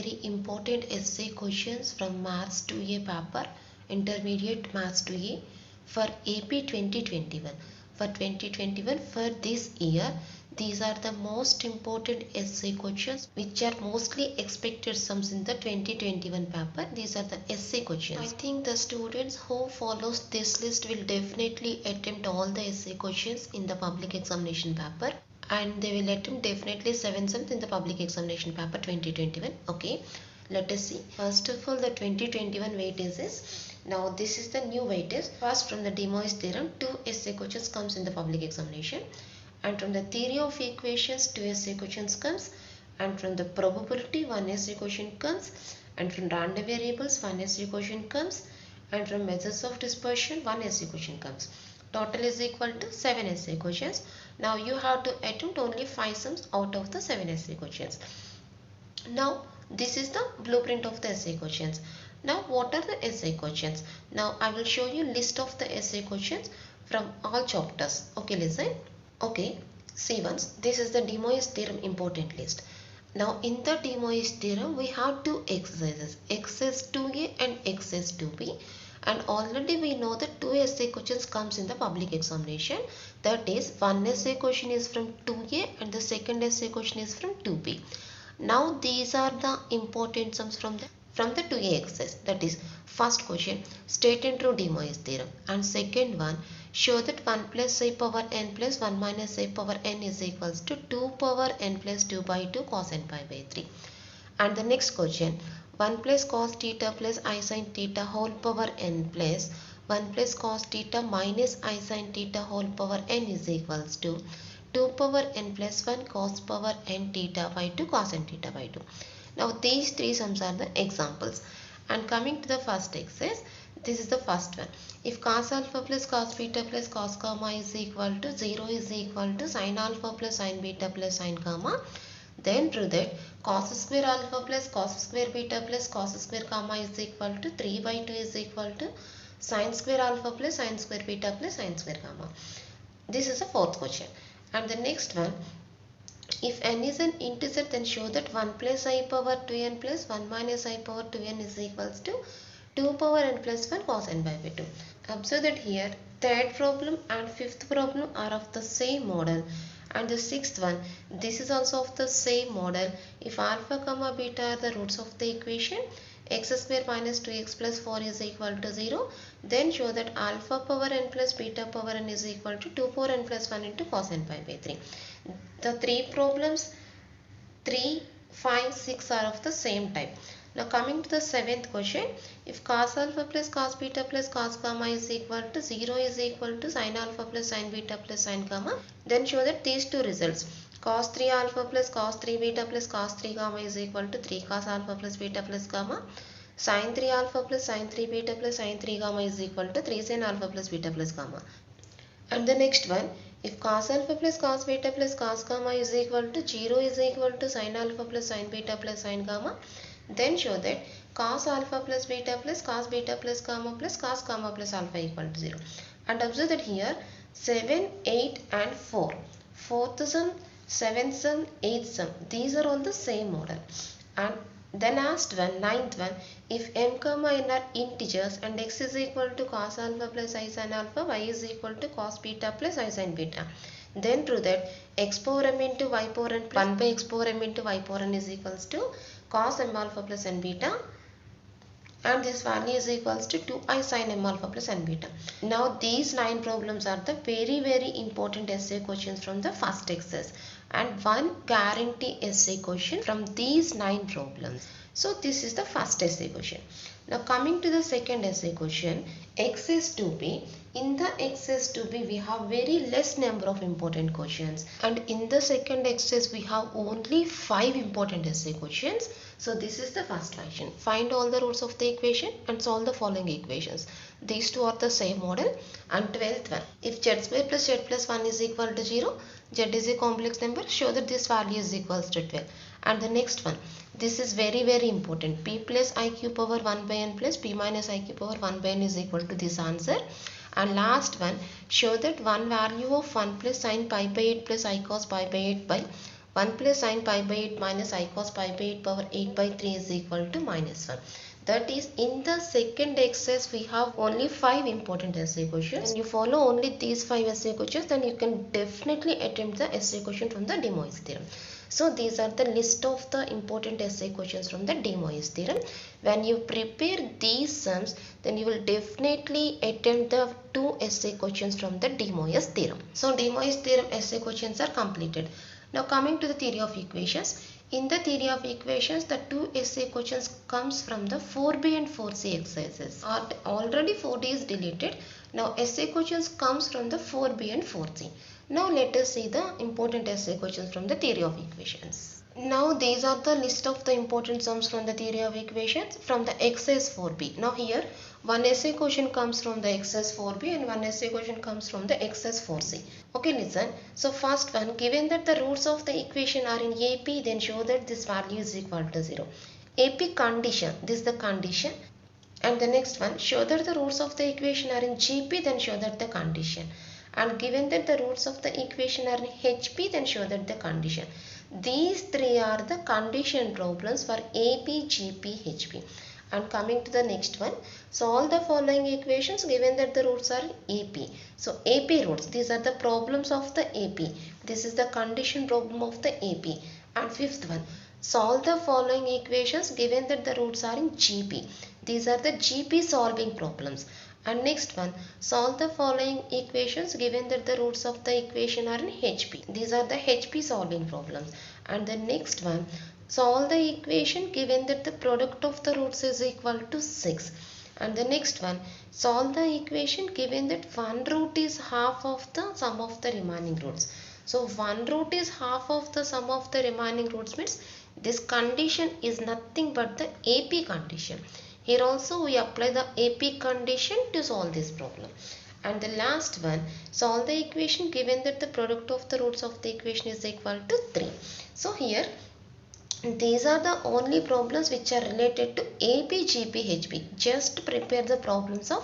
very important essay questions from Maths 2A paper, Intermediate Maths 2A for AP 2021. For 2021, for this year, these are the most important essay questions which are mostly expected sums in the 2021 paper. These are the essay questions. I think the students who follows this list will definitely attempt all the essay questions in the public examination paper, and they will attempt definitely 7 sums in the public examination paper 2021. Okay, let us see. First of all, the 2021 weightage is, now this is the new weightage. First, from the De Moivre's theorem, 2 essay questions comes in the public examination, and from the theory of equations 2 essay questions comes, and from the probability 1 essay question comes, and from random variables 1 essay question comes, and from methods of dispersion 1 essay question comes. Total is equal to 7 essay questions. Now you have to attempt only 5 sums out of the 7 essay questions. Now this is the blueprint of the essay questions. Now what are the essay questions? Now I will show you list of the essay questions from all chapters. Okay, listen. Okay, see once. This is the De Moivre's theorem important list. Now in the De Moivre's theorem we have two exercises, exercise 2A and exercise 2B. And already we know that 2 essay questions comes in the public examination. That is, one essay question is from 2A and the second essay question is from 2B. Now these are the important sums from the 2A exercise. That is, first question, state and prove De Moivre's theorem, and second one, show that 1 plus I power n plus 1 minus I power n is equals to 2 power n plus 2 by 2 cos n pi by 3. And the next question, 1 plus cos theta plus I sin theta whole power n plus 1 plus cos theta minus I sin theta whole power n is equals to 2 power n plus 1 cos power n theta by 2 cos n theta by 2. Now these three sums are the examples. And coming to the first exercise, this is the first one. If cos alpha plus cos beta plus cos gamma is equal to 0 is equal to sin alpha plus sin beta plus sin gamma, then prove that cos square alpha plus cos square beta plus cos square gamma is equal to 3 by 2 is equal to sin square alpha plus sin square beta plus sin square gamma. This is the fourth question. And the next one, if n is an integer, then show that 1 plus I power 2n plus 1 minus I power 2n is equals to 2 power n plus 1 cos n by 2. Observe that here third problem and fifth problem are of the same model. And the sixth one, this is also of the same model. If alpha comma beta are the roots of the equation, x square minus 2x plus 4 is equal to 0, then show that alpha power n plus beta power n is equal to 2 power n plus 1 into cos n pi by 3. The three problems 3, 5, 6 are of the same type. Now coming to the seventh question, if cos alpha plus cos beta plus cos gamma is equal to 0 is equal to sin alpha plus sin beta plus sin gamma, then show that these two results, cos 3 alpha plus cos 3 beta plus cos 3 gamma is equal to 3 cos alpha plus beta plus gamma, sin 3 alpha plus sin 3 beta plus sin 3 gamma is equal to 3 sin alpha plus beta plus gamma. And the next one, if cos alpha plus cos beta plus cos gamma is equal to 0 is equal to sin alpha plus sin beta plus sin gamma, then show that cos alpha plus beta plus cos beta plus gamma plus alpha equal to 0. And observe that here 7, 8 and 4. Fourth sum, 7th sum, 8th sum. These are all the same model. And the last one, ninth one, if m comma n are integers and x is equal to cos alpha plus I sin alpha, y is equal to cos beta plus I sin beta, then prove that x power m into y power n plus 1 by x power m into y power n is equals to cos m alpha plus n beta, and this value is equals to 2i sin m alpha plus n beta. Now these 9 problems are the very important essay questions from the first exercise, and one guarantee essay question from these 9 problems. So this is the first essay question. Now coming to the second essay question, exercise 2b. In the exercise 2b we have very less number of important questions, and in the second exercise we have only 5 important essay questions. So this is the first question. Find all the roots of the equation and solve the following equations. These two are the same model. And 12th one, if z square plus z plus 1 is equal to 0, z is a complex number, show that this value is equals to 12. And the next one, this is very important, p plus I cube power 1 by n plus p minus I cube power 1 by n is equal to this answer. And last one, show that one value of 1 plus sin pi by 8 plus I cos pi by 8 by 1 plus sin pi by 8 minus I cos pi by 8 power 8 by 3 is equal to minus 1. That is, in the second exercise we have only 5 important essay questions. And you follow only these 5 essay questions, then you can definitely attempt the essay question from the De Moivre's theorem. So these are the list of the important essay questions from the De Moivre's theorem. When you prepare these sums, then you will definitely attempt the 2 essay questions from the De Moivre's theorem. So De Moivre's theorem essay questions are completed. Now coming to the theory of equations. In the theory of equations, the 2 essay questions comes from the 4b and 4c exercises. Already 4d is deleted. Now essay questions comes from the 4b and 4c. Now let us see the important essay questions from the theory of equations. Now these are the list of the important sums from the theory of equations from the exercise 4b. Now here one essay question comes from the exercise 4b and one essay question comes from the exercise 4c. Okay, listen. So first one, given that the roots of the equation are in AP, then show that this value is equal to 0. AP condition, this is the condition. And the next one, show that the roots of the equation are in GP, then show that the condition. And given that the roots of the equation are in HP, then show that the condition. These 3 are the condition problems for AP, GP, HP. And coming to the next one, solve the following equations given that the roots are in AP. So AP roots, these are the problems of the AP. This is the condition problem of the AP. And fifth one, solve the following equations given that the roots are in GP. These are the GP solving problems. And next one, solve the following equations given that the roots of the equation are in HP. These are the HP solving problems. And the next one, solve the equation given that the product of the roots is equal to 6. And the next one, solve the equation given that one root is half of the sum of the remaining roots. So one root is half of the sum of the remaining roots means this condition is nothing but the AP condition. Here also we apply the AP condition to solve this problem. And the last one, solve the equation given that the product of the roots of the equation is equal to 3. So here these are the only problems which are related to AP, GP, HP. Just prepare the problems of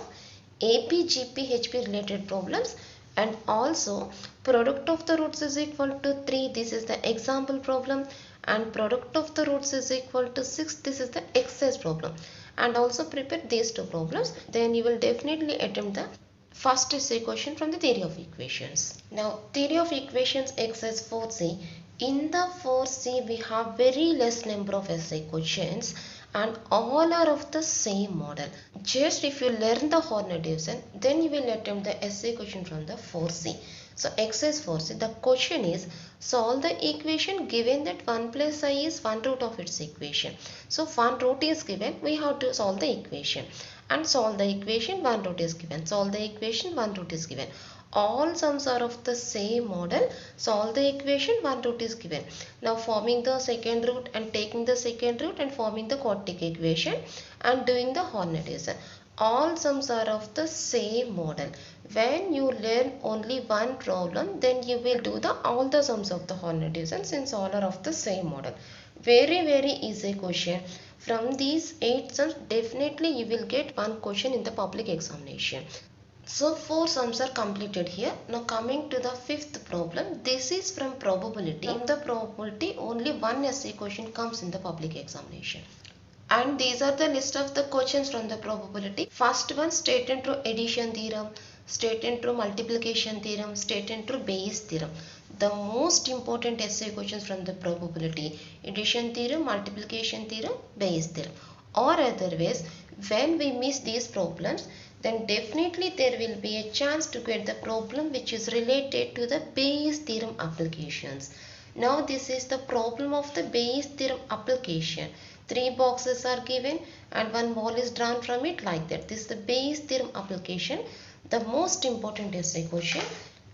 AP, GP, HP related problems. And also product of the roots is equal to 3. This is the example problem. And product of the roots is equal to 6. This is the exercise problem. And also prepare these 2 problems. Then you will definitely attempt the first essay question from the theory of equations. Now theory of equations exercise 4c. In the 4c we have very less number of essay questions and all are of the same model. Just if you learn the Horner division, then you will attempt the essay question from the 4c. So exercise 4c, the question is solve the equation given that 1 plus I is one root of its equation. So one root is given, we have to solve the equation. And solve the equation, one root is given. Solve the equation, one root is given. All sums are of the same model. Solve the equation, one root is given. Now forming the second root and taking the second root and forming the quadratic equation and doing the Horner division. All sums are of the same model. When you learn only one problem, then you will do all the sums of the Horner division since all are of the same model. Very easy question. From these 8 sums, definitely you will get one question in the public examination. So 4 sums are completed here. Now coming to the 5th problem. This is from probability. From the probability, only one essay question comes in the public examination. And these are the list of the questions from the probability. First one, stated through addition theorem, stated through multiplication theorem, stated through Bayes theorem. The most important essay questions from the probability: addition theorem, multiplication theorem, Bayes theorem. Or otherwise, when we miss these problems, then definitely there will be a chance to get the problem which is related to the Bayes theorem applications. Now this is the problem of the Bayes theorem application. 3 boxes are given and one ball is drawn from it like that. This is the Bayes theorem application, the most important essay question.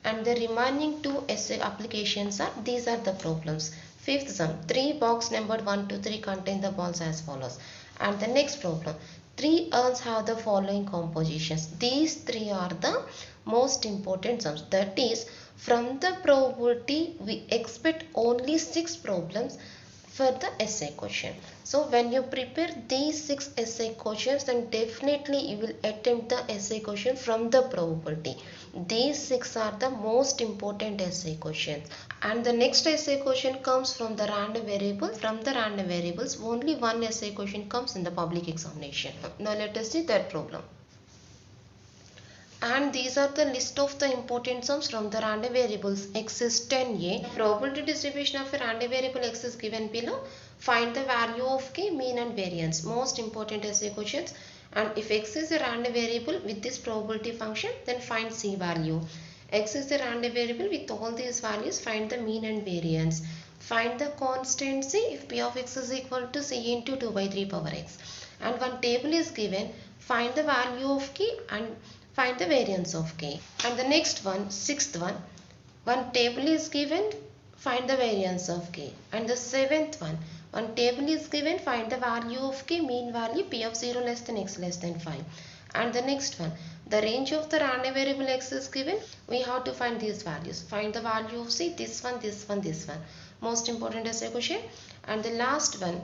And the remaining 2 essay applications are, these are the problems. 5th sum, 3 box numbered 1 to 3 contain the balls as follows. And the next problem, 3 urns have the following compositions. These 3 are the most important sums. That is, from the probability we expect only 6 problems. for the essay question. So when you prepare these 6 essay questions, then definitely you will attempt the essay question from the probability. These 6 are the most important essay questions. And the next essay question comes from the random variable. From the random variables, only one essay question comes in the public examination. Now let us see that problem. And these are the list of the important sums from the random variables. X is 10a. The probability distribution of a random variable x is given below. Find the value of k, mean and variance. Most important essay questions. And if x is a random variable with this probability function, then find c value. X is a random variable with all these values. Find the mean and variance. Find the constant c if p of x is equal to c into 2 by 3 power x. And one table is given. Find the value of k and find the variance of k. And the next one, sixth one table is given, find the variance of k. And the seventh one table is given, find the value of k, mean value p of 0 less than x less than 5. And the next one, the range of the random variable x is given, we have to find these values. Find the value of c, this one, this one, this one. Most important essay question. And the last one,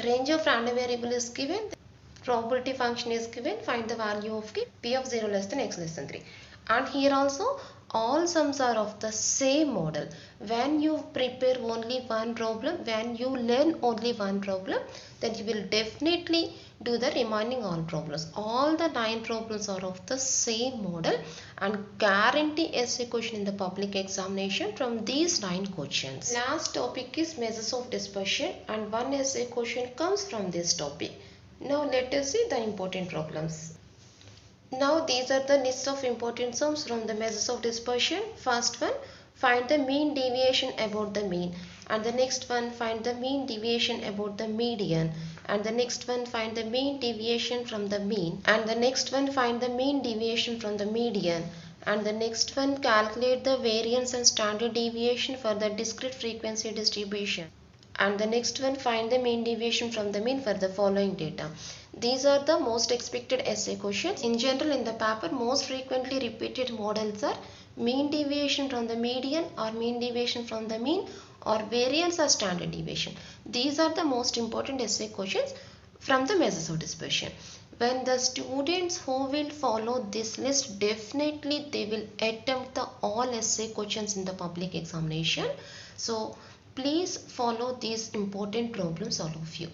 range of random variable is given. Probability function is given, find the value of k, p of 0 less than x less than 3. And here also all sums are of the same model. When you prepare only one problem, when you learn only one problem, then you will definitely do the remaining all problems. All the 9 problems are of the same model and guarantee essay question in the public examination from these 9 questions. Last topic is measures of dispersion and one essay question comes from this topic. Now let us see the important problems. Now these are the list of important sums from the measures of dispersion. First one, find the mean deviation about the mean. And the next one, find the mean deviation about the median. And the next one, find the mean deviation from the mean. And the next one, find the mean deviation from the median. And the next one, calculate the variance and standard deviation for the discrete frequency distribution. And the next one, find the mean deviation from the mean for the following data. These are the most expected essay questions. In general, in the paper, most frequently repeated models are mean deviation from the median or mean deviation from the mean or variance or standard deviation. These are the most important essay questions from the measures of dispersion. When the students who will follow this list, definitely they will attempt the all essay questions in the public examination. So please follow these important problems, all of you.